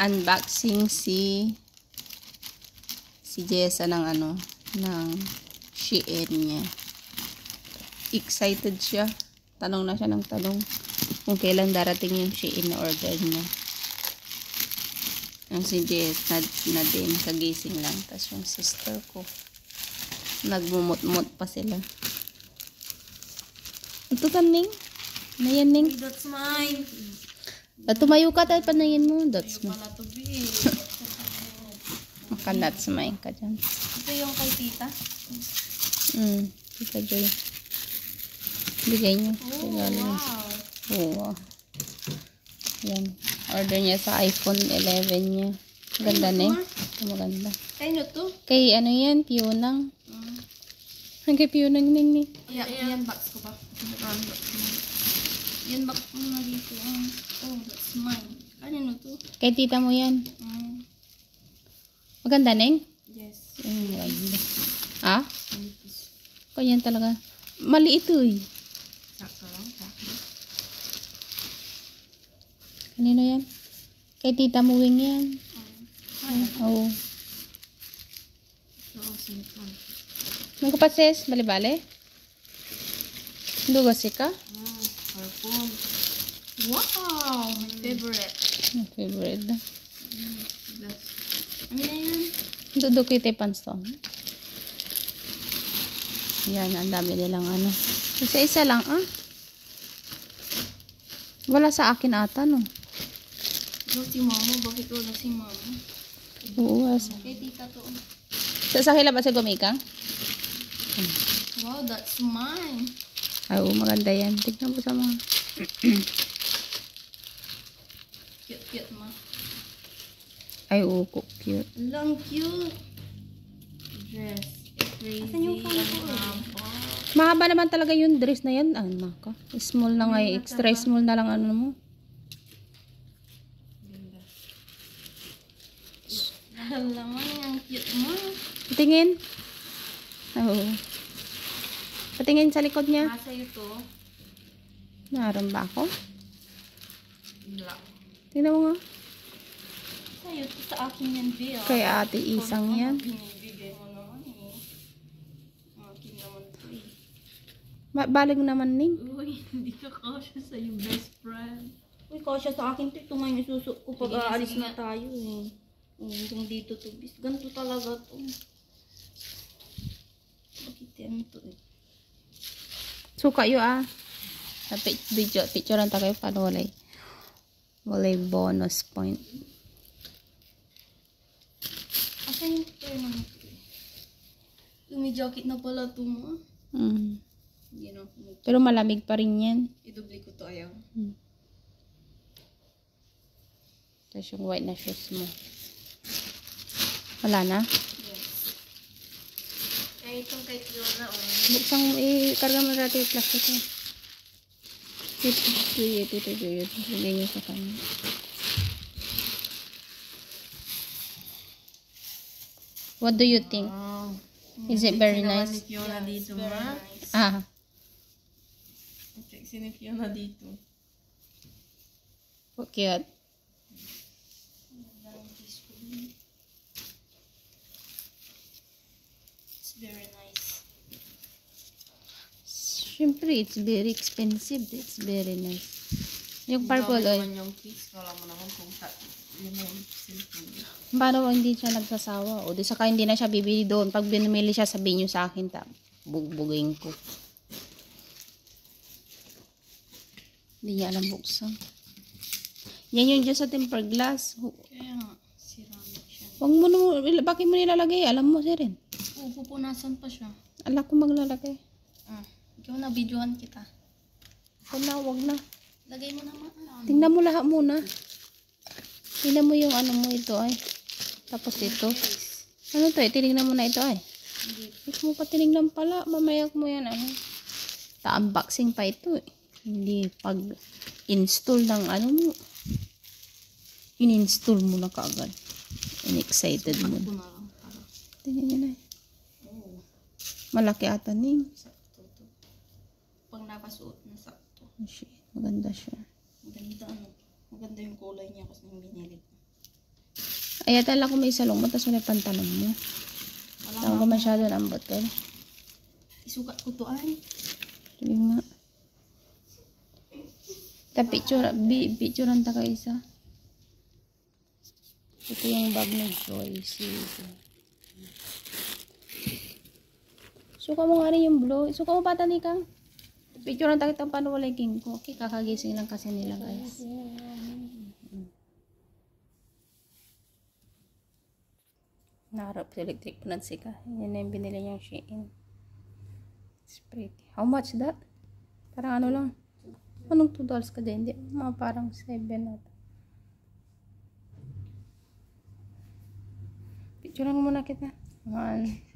unboxing si Jessa ng ng Shein niya. Excited siya. Tanong na siya ng tanong kung kailan darating yung Shein na order niya. Yung si Jess na din, kagising lang. Tapos yung sister ko, nagmumot-mot pa sila. Ito taning. Nayan ning. That's mine. Tumayo ka tayo panayin mo. That's mo. Wala to be. Makanats main ka dyan. Ito yung kay tita. Tita Joy. Bigay niyo. Oh, wow. Oo. Yan. Order niya sa iPhone 11 niya. Ganda na eh. Maganda. Kaya to? Kay ano yan? Piyunang. Kay Piyunang nini. Yan box ko ba? Yan box ko na dito. Oh, that's mine. Kanino to? Kay tita mo yan. Maganda neng? Yes. Maganda. Ah? Ganyan talaga. Mali ito eh. Sakto lang. Kanino yan? Kay tita mo wing yan. Oo. Magkapases, bali-bali? Dugo si ka? Harpoon. Wow! My favorite. My favorite. Ano na yan? Dudo kita panstone. Yan, ang dami nilang Isa-isa lang, Wala sa akin ata, no? Wala si mama. Bakit wala si mama? Oo, Kay tita to. Sa kila ba sa gumikang? Wow, that's mine. Ay, oo, maganda yan. Tignan mo sa mga. Cute, ma. Ay, oo, cute. Lang cute. Dress. Crazy. Asan yung phone ko? Mahaba naman talaga yung dress na yan. Naka. Small na nga, extra small na lang mo. Alam mo, ang cute mo. Patingin. Oo. Patingin sa likod niya. Sa'yo to. Naroon ba ako? Wala. Tingnan mo nga. Sa'yo to, sa akin yan, Bea. Kay ate Isang yan. Binibigay mo naman eh. Akin naman to eh. Balig naman ning. Uy, hindi ka kasya sa yung best friend. Uy, kasya sa akin to. Ito nga yung isusok ko pag aalis na tayo eh. Hanggang dito to. Ganito talaga to. Bakit yan to eh. Suka yun Picture lang tayo para walay bonus point. Asan yung picture naman to eh? May jacket na pala to mo. You know, Pero malamig pa rin yan. idubli ko to ayaw. Tapos yung white na shoes mo. Wala na? Yes. Ay, itong kay Fiona Buksang karga mo natin yung plastic mo. Ito. Lagay nyo sa kanya. What do you think? Oh. Is it very nice? Si Fiona dito, ma. Sexy ni Fiona dito. Cute. It's very nice. Siyempre, it's very expensive. It's very nice. Yung purple oil. Yung kiss, kala mo naman kung yun yung cellphone. Paano hindi siya nagsasawa? O di saka hindi na siya bibili doon. Pag binumili siya, sabihin nyo sa akin, bugbugin ko. Hindi niya alam buksan. Yan yung dyan sa tempered glass. Kaya nga, ceramic siya. Huwag mo bakit mo nilalagay? Alam mo siya rin. Oo, pupunasan pa siya. Alam ko maglalagay. Ikaw na, videohan kita. Huwag na. Lagay mo naman. Tingnan mo lahat muna. Tingnan mo yung mo ito ay. Tapos ito. Ano to eh? Tinignan mo na ito ay. Hindi mo pa tinignan pala. Mamayak mo yan Ta-unboxing pa ito eh. Hindi pag-install ng mo. In-install mo na kaagad. In-excited mo na. Tingnan nyo na eh. Malaki ata ning. Sakto to. Pag napasuot na sakto. Oh, shit. Maganda siya. Maganda Maganda yung kulay niya kasi yung binili ko. Ay, tala ko may salong mo, tapos may pantalon mo. Tawag ko masyado ng botol. Isukat ko to ay. Sige nga. Ta picture ang taka isa. Ito yung bag ng Joyce. Suka mo nga rin yung blue. Suka mo pata ni Kang. Picture ang takitang paano wala yung king ko. Okay, kakagising lang kasi nila guys. Naharap sa electric pan sika. Yan na yung binili niyang Shein. It's pretty. How much that? Parang ano lang. Anong $2 ka din? Hindi. Mga parang 7 at. Picture lang muna kita. 1,